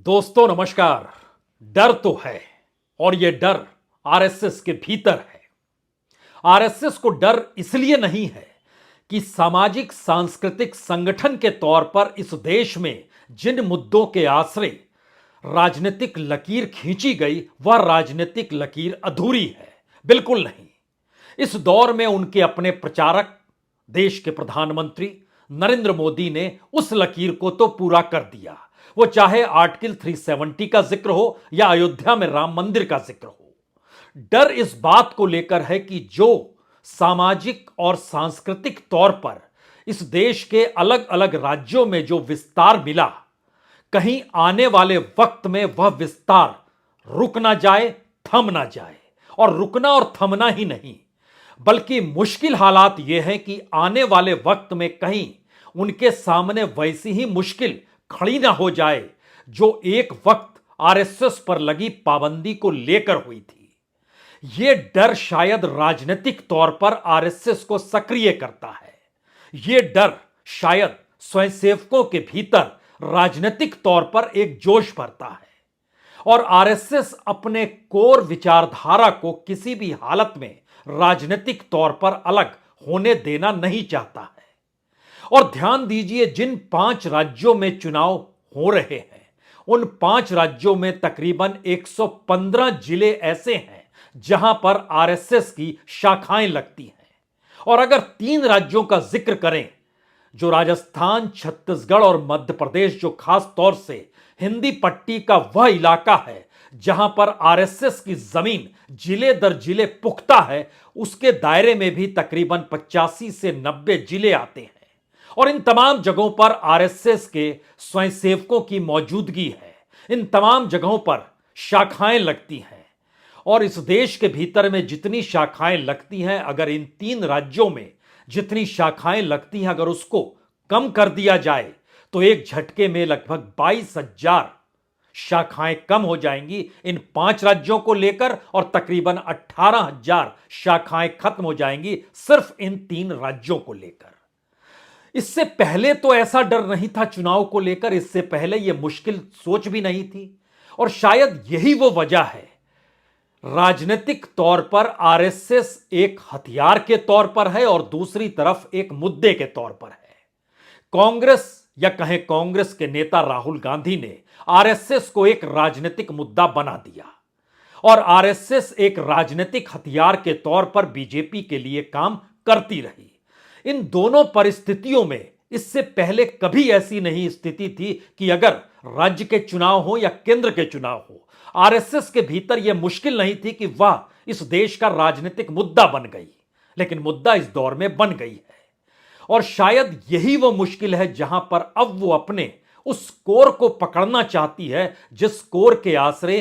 दोस्तों नमस्कार। डर तो है और यह डर आरएसएस के भीतर है। आरएसएस को डर इसलिए नहीं है कि सामाजिक सांस्कृतिक संगठन के तौर पर इस देश में जिन मुद्दों के आश्रय राजनीतिक लकीर खींची गई वह राजनीतिक लकीर अधूरी है, बिल्कुल नहीं। इस दौर में उनके अपने प्रचारक देश के प्रधानमंत्री नरेंद्र मोदी ने उस लकीर को तो पूरा कर दिया, वो चाहे आर्टिकल 370 का जिक्र हो या अयोध्या में राम मंदिर का जिक्र हो। डर इस बात को लेकर है कि जो सामाजिक और सांस्कृतिक तौर पर इस देश के अलग अलग राज्यों में जो विस्तार मिला, कहीं आने वाले वक्त में वह विस्तार रुक ना जाए, थम ना जाए। और रुकना और थमना ही नहीं, बल्कि मुश्किल हालात यह है कि आने वाले वक्त में कहीं उनके सामने वैसी ही मुश्किल खड़ी ना हो जाए जो एक वक्त आरएसएस पर लगी पाबंदी को लेकर हुई थी। यह डर शायद राजनीतिक तौर पर आरएसएस को सक्रिय करता है। यह डर शायद स्वयंसेवकों के भीतर राजनीतिक तौर पर एक जोश भरता है और आरएसएस अपने कोर विचारधारा को किसी भी हालत में राजनीतिक तौर पर अलग होने देना नहीं चाहता है। और ध्यान दीजिए, जिन 5 राज्यों में चुनाव हो रहे हैं उन 5 राज्यों में तकरीबन 115 जिले ऐसे हैं जहां पर आरएसएस की शाखाएं लगती हैं। और अगर 3 राज्यों का जिक्र करें, जो राजस्थान, छत्तीसगढ़ और मध्य प्रदेश, जो खास तौर से हिंदी पट्टी का वह इलाका है जहां पर आरएसएस की जमीन जिले दर जिले पुख्ता है, उसके दायरे में भी तकरीबन 85 से 90 जिले आते हैं। और इन तमाम जगहों पर आरएसएस के स्वयंसेवकों की मौजूदगी है। इन तमाम जगहों पर शाखाएं लगती हैं और इस देश के भीतर में जितनी शाखाएं लगती हैं, अगर इन 3 राज्यों में जितनी शाखाएं लगती हैं अगर उसको कम कर दिया जाए तो एक झटके में लगभग 22,000 शाखाएं कम हो जाएंगी इन 5 राज्यों को लेकर और तकरीबन 18,000 शाखाएं खत्म हो जाएंगी सिर्फ इन 3 राज्यों को लेकर। इससे पहले तो ऐसा डर नहीं था चुनाव को लेकर, इससे पहले यह मुश्किल सोच भी नहीं थी। और शायद यही वो वजह है, राजनीतिक तौर पर आरएसएस एक हथियार के तौर पर है और दूसरी तरफ एक मुद्दे के तौर पर है। कांग्रेस या कहें कांग्रेस के नेता राहुल गांधी ने आरएसएस को एक राजनीतिक मुद्दा बना दिया और आरएसएस एक राजनीतिक हथियार के तौर पर बीजेपी के लिए काम करती रही। इन दोनों परिस्थितियों में इससे पहले कभी ऐसी नहीं स्थिति थी कि अगर राज्य के चुनाव हो या केंद्र के चुनाव हो, आरएसएस के भीतर यह मुश्किल नहीं थी कि वह इस देश का राजनीतिक मुद्दा बन गई। लेकिन मुद्दा इस दौर में बन गई है और शायद यही वो मुश्किल है जहां पर अब वो अपने उस कोर को पकड़ना चाहती है जिस कोर के आश्रय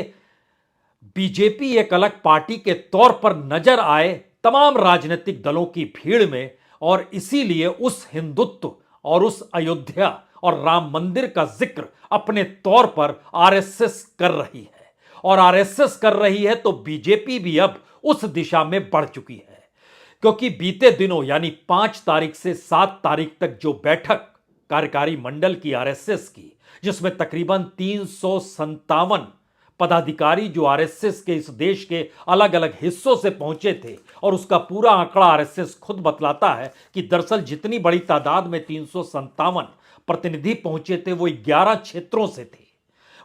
बीजेपी एक अलग पार्टी के तौर पर नजर आए तमाम राजनीतिक दलों की भीड़ में। और इसीलिए उस हिंदुत्व और उस अयोध्या और राम मंदिर का जिक्र अपने तौर पर आरएसएस कर रही है और आरएसएस कर रही है तो बीजेपी भी अब उस दिशा में बढ़ चुकी है। क्योंकि बीते दिनों यानी 5 तारीख से 7 तारीख तक जो बैठक कार्यकारी मंडल की आरएसएस की, जिसमें तकरीबन 357 पदाधिकारी जो आरएसएस के इस देश के अलग अलग हिस्सों से पहुंचे थे, और उसका पूरा आंकड़ा आरएसएस खुद बतलाता है कि दरअसल जितनी बड़ी तादाद में 357 प्रतिनिधि पहुंचे थे वो 11 क्षेत्रों से थे।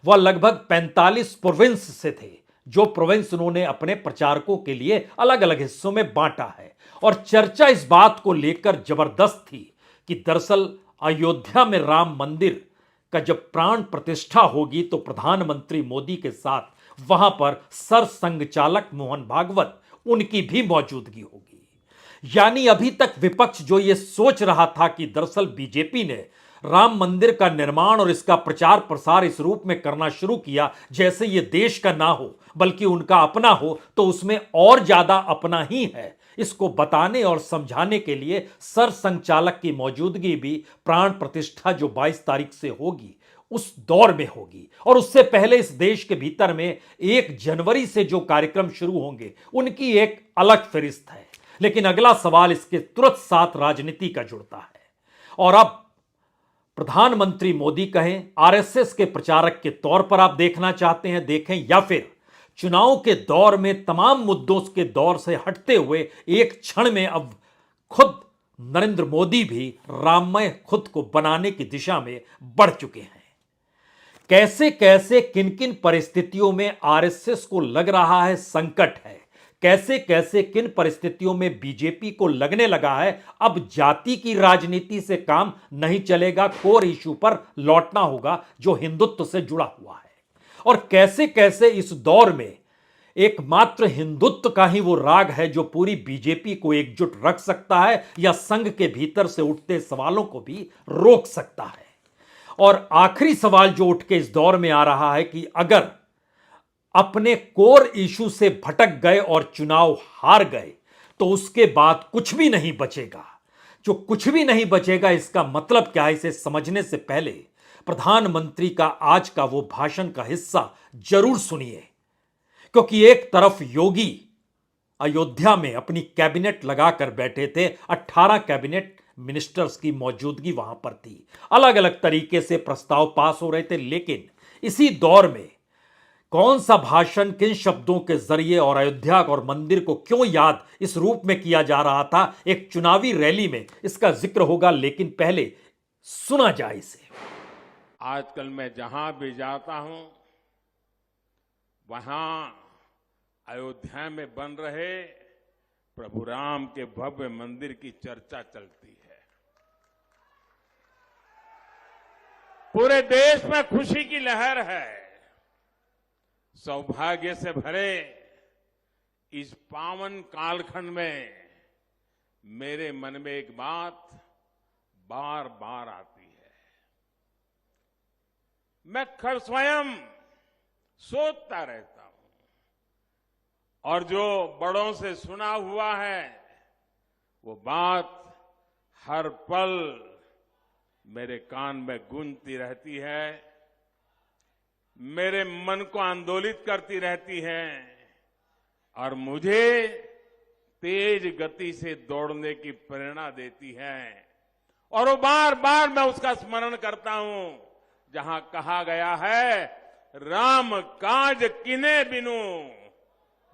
वह लगभग 45 प्रोविंस से थे, जो प्रोविंस उन्होंने अपने प्रचारकों के लिए अलग अलग हिस्सों में बांटा है। और चर्चा इस बात को लेकर जबरदस्त थी कि दरअसल अयोध्या में राम मंदिर का जब प्राण प्रतिष्ठा होगी तो प्रधानमंत्री मोदी के साथ वहां पर सर संघचालक मोहन भागवत उनकी भी मौजूदगी होगी। यानी अभी तक विपक्ष जो ये सोच रहा था कि दरअसल बीजेपी ने राम मंदिर का निर्माण और इसका प्रचार प्रसार इस रूप में करना शुरू किया जैसे ये देश का ना हो बल्कि उनका अपना हो, तो उसमें और ज्यादा अपना ही है, इसको बताने और समझाने के लिए सर संचालक की मौजूदगी भी प्राण प्रतिष्ठा जो 22 तारीख से होगी उस दौर में होगी। और उससे पहले इस देश के भीतर में 1 जनवरी से जो कार्यक्रम शुरू होंगे उनकी एक अलग फहरिस्त है। लेकिन अगला सवाल इसके तुरंत साथ राजनीति का जुड़ता है और अब प्रधानमंत्री मोदी कहें, आरएसएस के प्रचारक के तौर पर आप देखना चाहते हैं देखें, या फिर चुनाव के दौर में तमाम मुद्दों के दौर से हटते हुए एक क्षण में अब खुद नरेंद्र मोदी भी राममय खुद को बनाने की दिशा में बढ़ चुके हैं। कैसे कैसे किन किन परिस्थितियों में आरएसएस को लग रहा है संकट है, कैसे कैसे किन परिस्थितियों में बीजेपी को लगने लगा है अब जाति की राजनीति से काम नहीं चलेगा, कोर इशू पर लौटना होगा जो हिंदुत्व से जुड़ा हुआ है। और कैसे कैसे इस दौर में एकमात्र हिंदुत्व का ही वो राग है जो पूरी बीजेपी को एकजुट रख सकता है या संघ के भीतर से उठते सवालों को भी रोक सकता है। और आखिरी सवाल जो उठ के इस दौर में आ रहा है कि अगर अपने कोर इशू से भटक गए और चुनाव हार गए तो उसके बाद कुछ भी नहीं बचेगा। जो कुछ भी नहीं बचेगा इसका मतलब क्या है, इसे समझने से पहले प्रधानमंत्री का आज का वो भाषण का हिस्सा जरूर सुनिए, क्योंकि एक तरफ योगी अयोध्या में अपनी कैबिनेट लगाकर बैठे थे, 18 कैबिनेट मिनिस्टर्स की मौजूदगी वहां पर थी, अलग अलग तरीके से प्रस्ताव पास हो रहे थे, लेकिन इसी दौर में कौन सा भाषण किन शब्दों के जरिए और अयोध्या और मंदिर को क्यों याद इस रूप में किया जा रहा था, एक चुनावी रैली में इसका जिक्र होगा, लेकिन पहले सुना जाए इसे। आजकल मैं जहां भी जाता हूं वहां अयोध्या में बन रहे प्रभु राम के भव्य मंदिर की चर्चा चलती है। पूरे देश में खुशी की लहर है। सौभाग्य से भरे इस पावन कालखंड में मेरे मन में एक बात बार बार आती है। मैं स्वयं सोचता रहता हूं और जो बड़ों से सुना हुआ है वो बात हर पल मेरे कान में गूंजती रहती है, मेरे मन को आंदोलित करती रहती है और मुझे तेज गति से दौड़ने की प्रेरणा देती है। और वो बार बार मैं उसका स्मरण करता हूं जहां कहा गया है, राम काज किने बिनु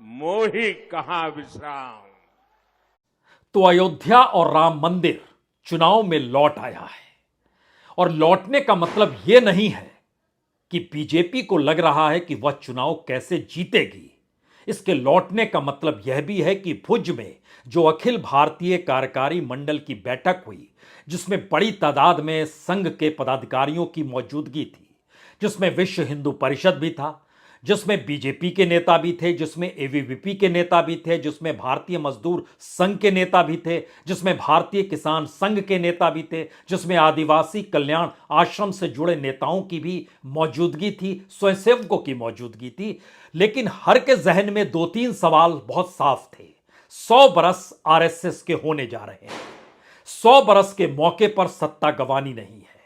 मोहि कहां विश्राम। तो अयोध्या और राम मंदिर चुनाव में लौट आया है, और लौटने का मतलब यह नहीं है कि बीजेपी को लग रहा है कि वह चुनाव कैसे जीतेगी। इसके लौटने का मतलब यह भी है कि भुज में जो अखिल भारतीय कार्यकारी मंडल की बैठक हुई, जिसमें बड़ी तादाद में संघ के पदाधिकारियों की मौजूदगी थी, जिसमें विश्व हिंदू परिषद भी था, जिसमें बीजेपी के नेता भी थे, जिसमें एबीवीपी के नेता भी थे, जिसमें भारतीय मजदूर संघ के नेता भी थे, जिसमें भारतीय किसान संघ के नेता भी थे, जिसमें आदिवासी कल्याण आश्रम से जुड़े नेताओं की भी मौजूदगी थी, स्वयंसेवकों की मौजूदगी थी। लेकिन हर के जहन में 2-3 सवाल बहुत साफ थे। 100 बरस आरएसएस के होने जा रहे हैं, 100 बरस के मौके पर सत्ता गंवानी नहीं है।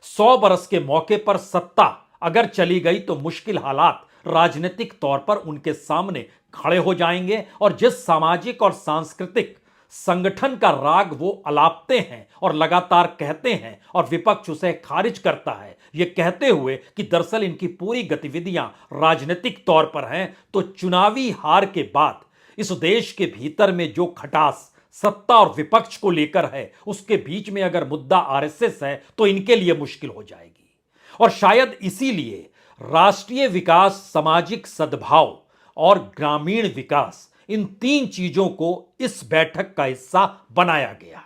100 बरस के मौके पर सत्ता अगर चली गई तो मुश्किल हालात राजनीतिक तौर पर उनके सामने खड़े हो जाएंगे, और जिस सामाजिक और सांस्कृतिक संगठन का राग वो अलापते हैं और लगातार कहते हैं और विपक्ष उसे खारिज करता है, ये कहते हुए कि दरअसल इनकी पूरी गतिविधियां राजनीतिक तौर पर हैं, तो चुनावी हार के बाद इस देश के भीतर में जो खटास सत्ता और विपक्ष को लेकर है, उसके बीच में अगर मुद्दा आरएसएस है तो इनके लिए मुश्किल हो जाएगी। और शायद इसीलिए राष्ट्रीय विकास, सामाजिक सद्भाव और ग्रामीण विकास, इन 3 चीजों को इस बैठक का हिस्सा बनाया गया।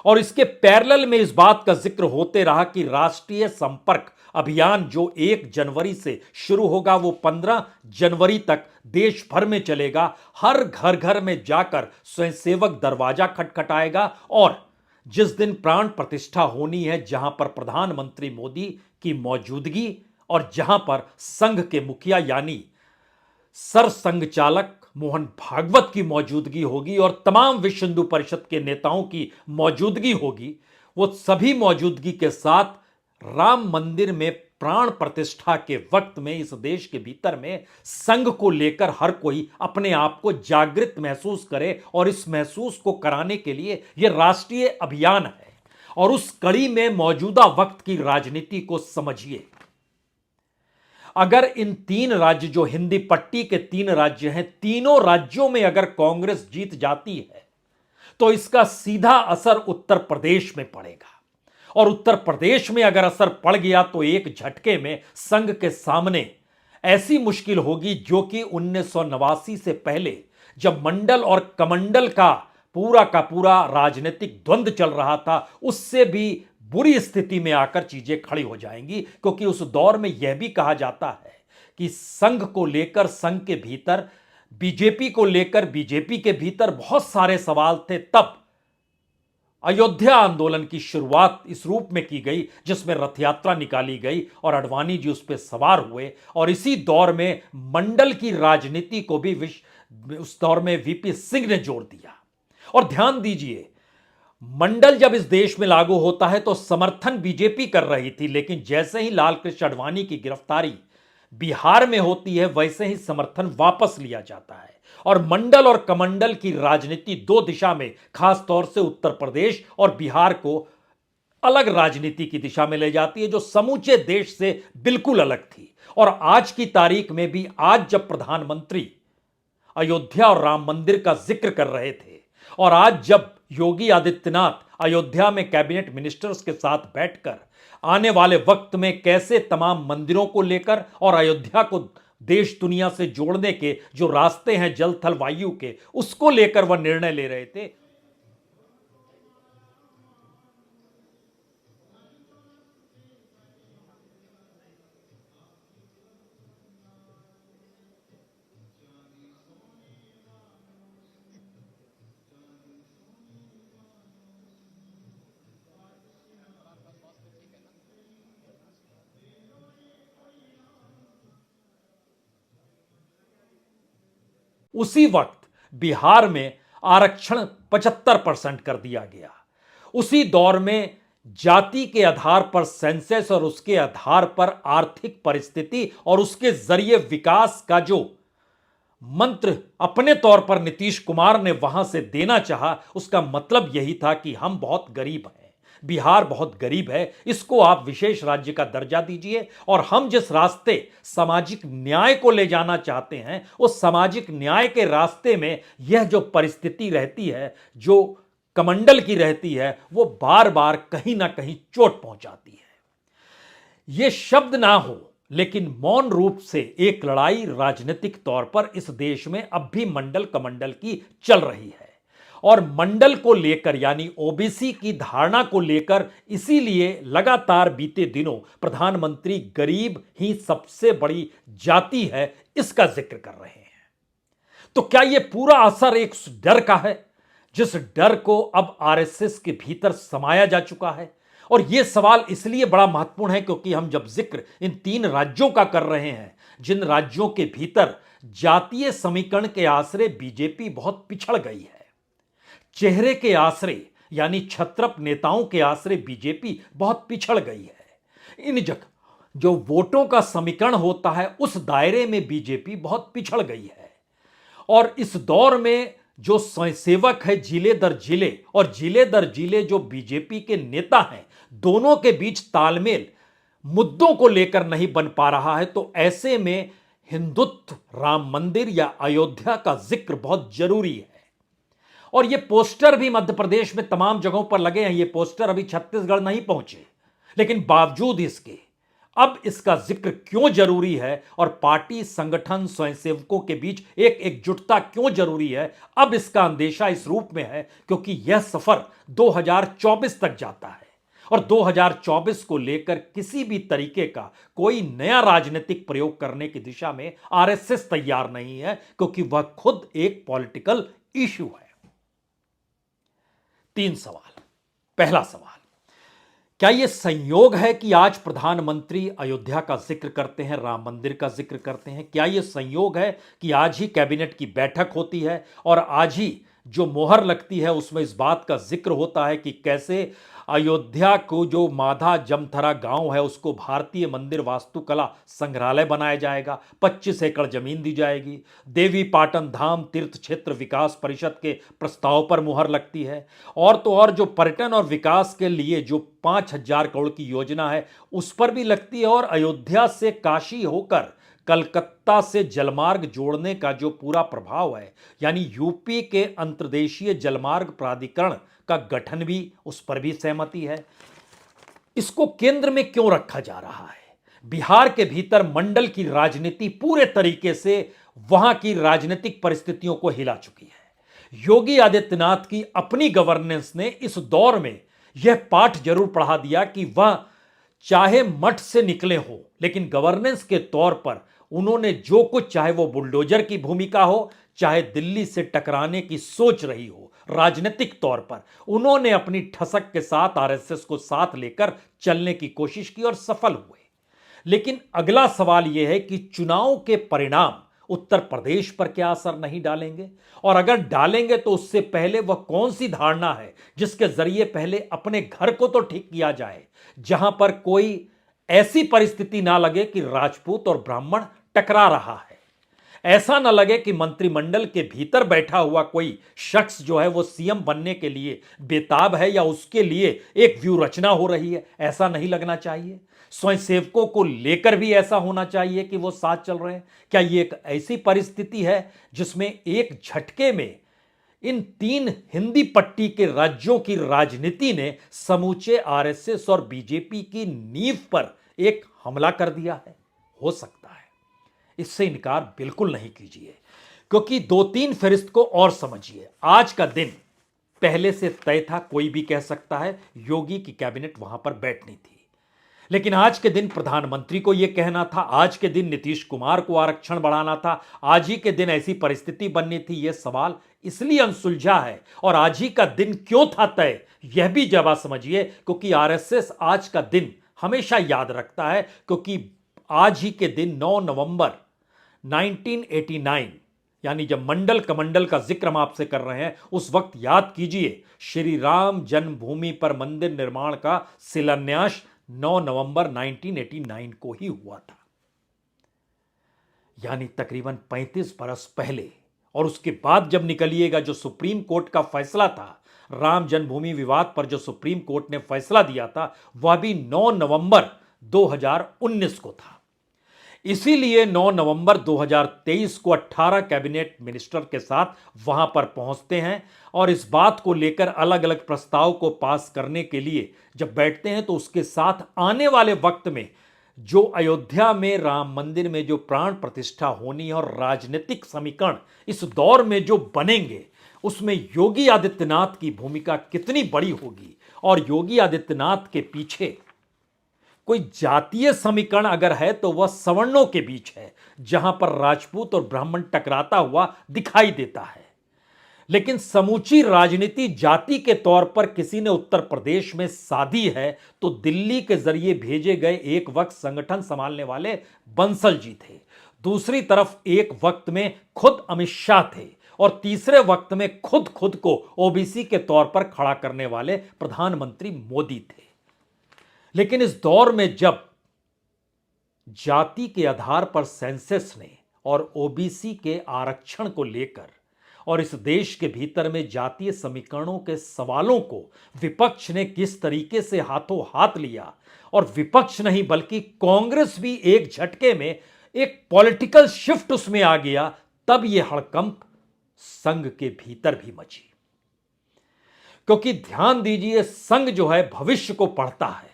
और इसके पैरेलल में इस बात का जिक्र होते रहा कि राष्ट्रीय संपर्क अभियान जो 1 जनवरी से शुरू होगा वो 15 जनवरी तक देश भर में चलेगा। हर घर घर में जाकर स्वयंसेवक दरवाजा खटखटाएगा, और जिस दिन प्राण प्रतिष्ठा होनी है, जहां पर प्रधानमंत्री मोदी की मौजूदगी और जहां पर संघ के मुखिया यानी सरसंघ चालक मोहन भागवत की मौजूदगी होगी और तमाम विश्व हिंदू परिषद के नेताओं की मौजूदगी होगी, वो सभी मौजूदगी के साथ राम मंदिर में प्राण प्रतिष्ठा के वक्त में इस देश के भीतर में संघ को लेकर हर कोई अपने आप को जागृत महसूस करे, और इस महसूस को कराने के लिए यह राष्ट्रीय अभियान है। और उस कड़ी में मौजूदा वक्त की राजनीति को समझिए। अगर इन 3 राज्य जो हिंदी पट्टी के 3 राज्य हैं, तीनों राज्यों में अगर कांग्रेस जीत जाती है तो इसका सीधा असर उत्तर प्रदेश में पड़ेगा, और उत्तर प्रदेश में अगर असर पड़ गया तो एक झटके में संघ के सामने ऐसी मुश्किल होगी जो कि 1989 से पहले जब मंडल और कमंडल का पूरा राजनीतिक द्वंद्व चल रहा था, उससे भी बुरी स्थिति में आकर चीजें खड़ी हो जाएंगी। क्योंकि उस दौर में यह भी कहा जाता है कि संघ को लेकर संघ के भीतर, बीजेपी को लेकर बीजेपी के भीतर बहुत सारे सवाल थे। तब अयोध्या आंदोलन की शुरुआत इस रूप में की गई जिसमें रथ यात्रा निकाली गई और अडवाणी जी उस पर सवार हुए, और इसी दौर में मंडल की राजनीति को भी उस दौर में वीपी सिंह ने जोड़ दिया। और ध्यान दीजिए, मंडल जब इस देश में लागू होता है तो समर्थन बीजेपी कर रही थी, लेकिन जैसे ही लाल कृष्ण आडवाणी की गिरफ्तारी बिहार में होती है वैसे ही समर्थन वापस लिया जाता है, और मंडल और कमंडल की राजनीति 2 दिशा में, खास तौर से उत्तर प्रदेश और बिहार को अलग राजनीति की दिशा में ले जाती है जो समूचे देश से बिल्कुल अलग थी। और आज की तारीख में भी, आज जब प्रधानमंत्री अयोध्या और राम मंदिर का जिक्र कर रहे थे, और आज जब योगी आदित्यनाथ अयोध्या में कैबिनेट मिनिस्टर्स के साथ बैठकर आने वाले वक्त में कैसे तमाम मंदिरों को लेकर और अयोध्या को देश दुनिया से जोड़ने के जो रास्ते हैं जल थल वायु के, उसको लेकर वह निर्णय ले रहे थे। उसी वक्त बिहार में आरक्षण 75% कर दिया गया। उसी दौर में जाति के आधार पर सेंसस और उसके आधार पर आर्थिक परिस्थिति और उसके जरिए विकास का जो मंत्र अपने तौर पर नीतीश कुमार ने वहां से देना चाहा, उसका मतलब यही था कि हम बहुत गरीब हैं, बिहार बहुत गरीब है, इसको आप विशेष राज्य का दर्जा दीजिए, और हम जिस रास्ते सामाजिक न्याय को ले जाना चाहते हैं उस सामाजिक न्याय के रास्ते में यह जो परिस्थिति रहती है, जो कमंडल की रहती है, वो बार बार कहीं ना कहीं चोट पहुंचाती है। यह शब्द ना हो, लेकिन मौन रूप से एक लड़ाई राजनीतिक तौर पर इस देश में अब भी मंडल कमंडल की चल रही है, और मंडल को लेकर यानी ओबीसी की धारणा को लेकर इसीलिए लगातार बीते दिनों प्रधानमंत्री गरीब ही सबसे बड़ी जाति है इसका जिक्र कर रहे हैं। तो क्या यह पूरा असर एक डर का है, जिस डर को अब आरएसएस के भीतर समाया जा चुका है? और यह सवाल इसलिए बड़ा महत्वपूर्ण है क्योंकि हम जब जिक्र इन 3 राज्यों का कर रहे हैं, जिन राज्यों के भीतर जातीय समीकरण के आश्रय बीजेपी बहुत पिछड़ गई है, चेहरे के आश्रय यानी छत्रप नेताओं के आश्रय बीजेपी बहुत पिछड़ गई है। इन जगह जो वोटों का समीकरण होता है उस दायरे में बीजेपी बहुत पिछड़ गई है, और इस दौर में जो स्वयंसेवक है जिले दर जिले और जिले दर जिले जो बीजेपी के नेता हैं, दोनों के बीच तालमेल मुद्दों को लेकर नहीं बन पा रहा है। तो ऐसे में हिंदुत्व, राम मंदिर या अयोध्या का जिक्र बहुत जरूरी है। और ये पोस्टर भी मध्य प्रदेश में तमाम जगहों पर लगे हैं, ये पोस्टर अभी छत्तीसगढ़ नहीं पहुंचे, लेकिन बावजूद इसके अब इसका जिक्र क्यों जरूरी है और पार्टी, संगठन, स्वयंसेवकों के बीच एक एकजुटता क्यों जरूरी है, अब इसका अंदेशा इस रूप में है क्योंकि यह सफर 2024 तक जाता है, और 2024 को लेकर किसी भी तरीके का कोई नया राजनीतिक प्रयोग करने की दिशा में आरएसएस तैयार नहीं है, क्योंकि वह खुद एक पॉलिटिकल इशू है। 3 सवाल। पहला सवाल, क्या यह संयोग है कि आज प्रधानमंत्री अयोध्या का जिक्र करते हैं, राम मंदिर का जिक्र करते हैं? क्या यह संयोग है कि आज ही कैबिनेट की बैठक होती है और आज ही जो मोहर लगती है उसमें इस बात का जिक्र होता है कि कैसे अयोध्या को जो माधा जमथरा गांव है उसको भारतीय मंदिर वास्तुकला संग्रहालय बनाया जाएगा, 25 एकड़ जमीन दी जाएगी। देवी पाटन धाम तीर्थ क्षेत्र विकास परिषद के प्रस्ताव पर मुहर लगती है। और तो और जो पर्यटन और विकास के लिए जो 5,000 करोड़ की योजना है उस पर भी लगती है। और अयोध्या से काशी होकर कलकत्ता से जलमार्ग जोड़ने का जो पूरा प्रभाव है, यानी यूपी के अंतर्देशीय जलमार्ग प्राधिकरण का गठन भी, उस पर भी सहमति है। इसको केंद्र में क्यों रखा जा रहा है? बिहार के भीतर मंडल की राजनीति पूरे तरीके से वहां की राजनीतिक परिस्थितियों को हिला चुकी है। योगी आदित्यनाथ की अपनी गवर्नेंस ने इस दौर में यह पाठ जरूर पढ़ा दिया कि वह चाहे मठ से निकले हो, लेकिन गवर्नेंस के तौर पर उन्होंने जो कुछ, चाहे वो बुलडोजर की भूमिका हो, चाहे दिल्ली से टकराने की सोच रही हो, राजनीतिक तौर पर उन्होंने अपनी ठसक के साथ आरएसएस को साथ लेकर चलने की कोशिश की और सफल हुए। लेकिन अगला सवाल यह है कि चुनाव के परिणाम उत्तर प्रदेश पर क्या असर नहीं डालेंगे, और अगर डालेंगे तो उससे पहले वह कौन सी धारणा है जिसके जरिए पहले अपने घर को तो ठीक किया जाए, जहां पर कोई ऐसी परिस्थिति ना लगे कि राजपूत और ब्राह्मण टकरा रहा है, ऐसा ना लगे कि मंत्रिमंडल के भीतर बैठा हुआ कोई शख्स जो है वो सीएम बनने के लिए बेताब है या उसके लिए एक व्यू रचना हो रही है, ऐसा नहीं लगना चाहिए। स्वयंसेवकों को लेकर भी ऐसा होना चाहिए कि वो साथ चल रहे हैं। क्या ये एक ऐसी परिस्थिति है जिसमें एक झटके में इन 3 हिंदी पट्टी के राज्यों की राजनीति ने समूचे आरएसएस और बीजेपी की नींव पर एक हमला कर दिया है? हो सकता है, इससे इनकार बिल्कुल नहीं कीजिए, क्योंकि 2-3 फहरिस्त को और समझिए। आज का दिन पहले से तय था, कोई भी कह सकता है योगी की कैबिनेट वहां पर बैठनी थी, लेकिन आज के दिन प्रधानमंत्री को यह कहना था, आज के दिन नीतीश कुमार को आरक्षण बढ़ाना था, आज ही के दिन ऐसी परिस्थिति बननी थी। यह सवाल इसलिए अनसुलझा है। और आज ही का दिन क्यों था तय, यह भी जवाब समझिए, क्योंकि आरएसएस आज का दिन हमेशा याद रखता है, क्योंकि आज ही के दिन 9 नवंबर 1989, यानी जब मंडल कमंडल का जिक्र हम आपसे कर रहे हैं, उस वक्त याद कीजिए श्री राम जन्मभूमि पर मंदिर निर्माण का शिलान्यास 9 नवंबर 1989 को ही हुआ था, यानी तकरीबन 35 बरस पहले। और उसके बाद जब निकलिएगा, जो सुप्रीम कोर्ट का फैसला था राम जन्मभूमि विवाद पर, जो सुप्रीम कोर्ट ने फैसला दिया था, वह भी 9 नवंबर 2019 को था। इसीलिए 9 नवंबर 2023 को 18 कैबिनेट मिनिस्टर के साथ वहां पर पहुंचते हैं और इस बात को लेकर अलग अलग प्रस्ताव को पास करने के लिए जब बैठते हैं, तो उसके साथ आने वाले वक्त में जो अयोध्या में राम मंदिर में जो प्राण प्रतिष्ठा होनी है और राजनीतिक समीकरण इस दौर में जो बनेंगे, उसमें योगी आदित्यनाथ की भूमिका कितनी बड़ी होगी। और योगी आदित्यनाथ के पीछे कोई जातीय समीकरण अगर है तो वह सवर्णों के बीच है, जहां पर राजपूत और ब्राह्मण टकराता हुआ दिखाई देता है। लेकिन समूची राजनीति जाति के तौर पर किसी ने उत्तर प्रदेश में साधी है तो दिल्ली के जरिए भेजे गए एक वक्त संगठन संभालने वाले बंसल जी थे, दूसरी तरफ एक वक्त में खुद अमित शाह थे, और तीसरे वक्त में खुद को ओबीसी के तौर पर खड़ा करने वाले प्रधानमंत्री मोदी थे। लेकिन इस दौर में जब जाति के आधार पर सेंसस ने और ओबीसी के आरक्षण को लेकर और इस देश के भीतर में जातीय समीकरणों के सवालों को विपक्ष ने किस तरीके से हाथों हाथ लिया, और विपक्ष नहीं बल्कि कांग्रेस भी एक झटके में एक पॉलिटिकल शिफ्ट उसमें आ गया, तब यह हड़कंप संघ के भीतर भी मची। क्योंकि ध्यान दीजिए, संघ जो है भविष्य को पढ़ता है,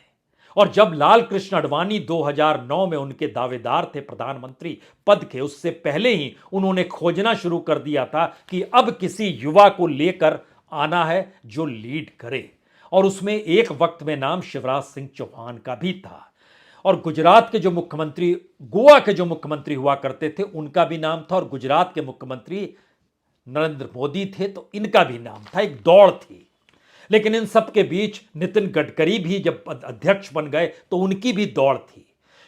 और जब लाल कृष्ण आडवाणी 2009 में उनके दावेदार थे प्रधानमंत्री पद के, उससे पहले ही उन्होंने खोजना शुरू कर दिया था कि अब किसी युवा को लेकर आना है जो लीड करे, और उसमें एक वक्त में नाम शिवराज सिंह चौहान का भी था। और गुजरात के जो मुख्यमंत्री, गोवा के जो मुख्यमंत्री हुआ करते थे, उनका भी नाम था, और गुजरात के मुख्यमंत्री नरेंद्र मोदी थे तो इनका भी नाम था। एक दौड़ थी। लेकिन इन सब के बीच नितिन गडकरी भी जब अध्यक्ष बन गए तो उनकी भी दौड़ थी,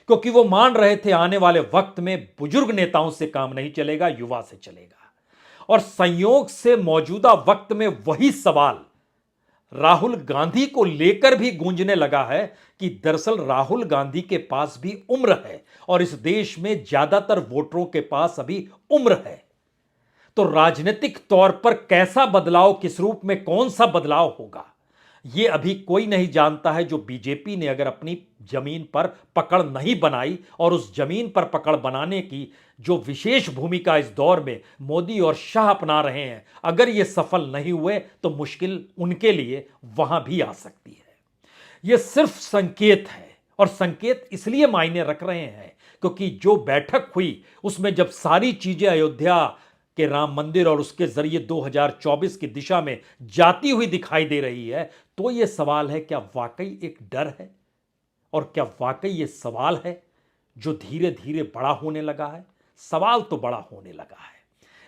क्योंकि वो मान रहे थे आने वाले वक्त में बुजुर्ग नेताओं से काम नहीं चलेगा, युवा से चलेगा। और संयोग से मौजूदा वक्त में वही सवाल राहुल गांधी को लेकर भी गूंजने लगा है कि दरअसल राहुल गांधी के पास भी उम्र है और इस देश में ज्यादातर वोटरों के पास अभी उम्र है। तो राजनीतिक तौर पर कैसा बदलाव, किस रूप में कौन सा बदलाव होगा, यह अभी कोई नहीं जानता है। जो बीजेपी ने अगर अपनी जमीन पर पकड़ नहीं बनाई और उस जमीन पर पकड़ बनाने की जो विशेष भूमिका इस दौर में मोदी और शाह अपना रहे हैं, अगर ये सफल नहीं हुए तो मुश्किल उनके लिए वहां भी आ सकती है। यह सिर्फ संकेत है और संकेत इसलिए मायने रख रहे हैं क्योंकि जो बैठक हुई उसमें जब सारी चीजें अयोध्या के राम मंदिर और उसके जरिए 2024 की दिशा में जाती हुई दिखाई दे रही है, तो यह सवाल है क्या वाकई एक डर है और क्या वाकई यह सवाल है जो धीरे धीरे बड़ा होने लगा है। सवाल तो बड़ा होने लगा है,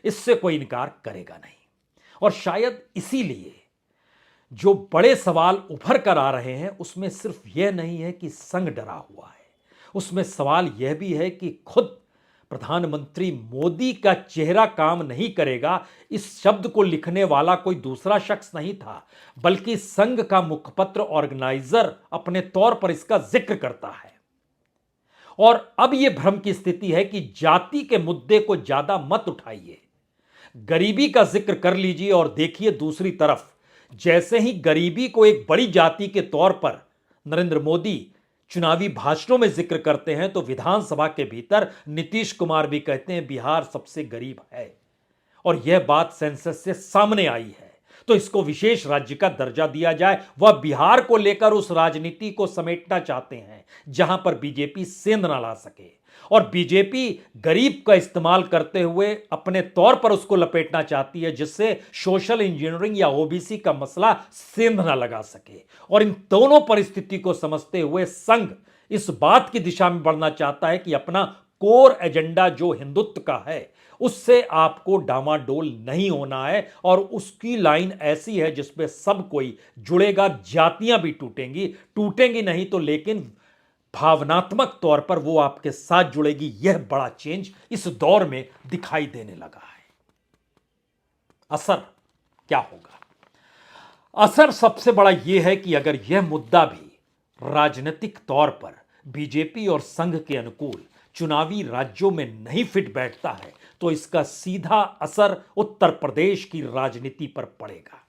इससे कोई इनकार करेगा नहीं। और शायद इसीलिए जो बड़े सवाल उभर कर आ रहे हैं उसमें सिर्फ यह नहीं है कि संघ डरा हुआ है, उसमें सवाल यह भी है कि खुद प्रधानमंत्री मोदी का चेहरा काम नहीं करेगा। इस शब्द को लिखने वाला कोई दूसरा शख्स नहीं था, बल्कि संघ का मुखपत्र ऑर्गेनाइजर अपने तौर पर इसका जिक्र करता है। और अब यह भ्रम की स्थिति है कि जाति के मुद्दे को ज्यादा मत उठाइए, गरीबी का जिक्र कर लीजिए और देखिए दूसरी तरफ जैसे ही गरीबी को एक बड़ी जाति के तौर पर नरेंद्र मोदी चुनावी भाषणों में जिक्र करते हैं तो विधानसभा के भीतर नीतीश कुमार भी कहते हैं बिहार सबसे गरीब है और यह बात सेंसस से सामने आई है। तो इसको विशेष राज्य का दर्जा दिया जाए। वह बिहार को लेकर उस राजनीति को समेटना चाहते हैं जहां पर बीजेपी सेंध ना ला सके और बीजेपी गरीब का इस्तेमाल करते हुए अपने तौर पर उसको लपेटना चाहती है जिससे सोशल इंजीनियरिंग या ओबीसी का मसला सेंध ना लगा सके। और इन दोनों परिस्थिति को समझते हुए संघ इस बात की दिशा में बढ़ना चाहता है कि अपना कोर एजेंडा जो हिंदुत्व का है उससे आपको डामाडोल नहीं होना है और उसकी लाइन ऐसी है जिसमें सब कोई जुड़ेगा। जातियां भी टूटेंगी नहीं तो लेकिन भावनात्मक तौर पर वो आपके साथ जुड़ेगी। यह बड़ा चेंज इस दौर में दिखाई देने लगा है। असर क्या होगा? असर सबसे बड़ा यह है कि अगर यह मुद्दा भी राजनीतिक तौर पर बीजेपी और संघ के अनुकूल चुनावी राज्यों में नहीं फिट बैठता है तो इसका सीधा असर उत्तर प्रदेश की राजनीति पर पड़ेगा।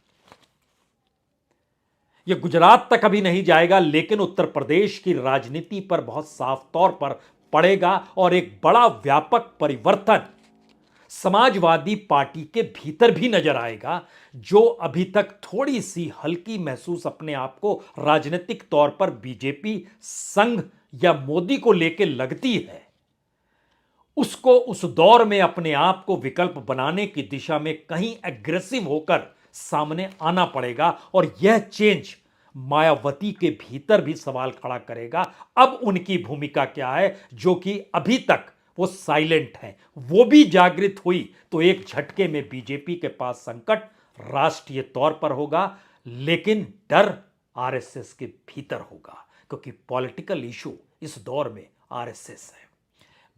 यह गुजरात तक अभी नहीं जाएगा लेकिन उत्तर प्रदेश की राजनीति पर बहुत साफ तौर पर पड़ेगा और एक बड़ा व्यापक परिवर्तन समाजवादी पार्टी के भीतर भी नजर आएगा। जो अभी तक थोड़ी सी हल्की महसूस अपने आप को राजनीतिक तौर पर बीजेपी संघ या मोदी को लेकर लगती है, उसको उस दौर में अपने आप को विकल्प बनाने की दिशा में कहीं एग्रेसिव होकर सामने आना पड़ेगा। और यह चेंज मायावती के भीतर भी सवाल खड़ा करेगा। अब उनकी भूमिका क्या है जो कि अभी तक वो साइलेंट है, वो भी जागृत हुई तो एक झटके में बीजेपी के पास संकट राष्ट्रीय तौर पर होगा, लेकिन डर आरएसएस के भीतर होगा क्योंकि पॉलिटिकल इशू इस दौर में आरएसएस है।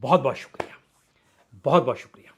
बहुत बहुत शुक्रिया, बहुत बहुत शुक्रिया।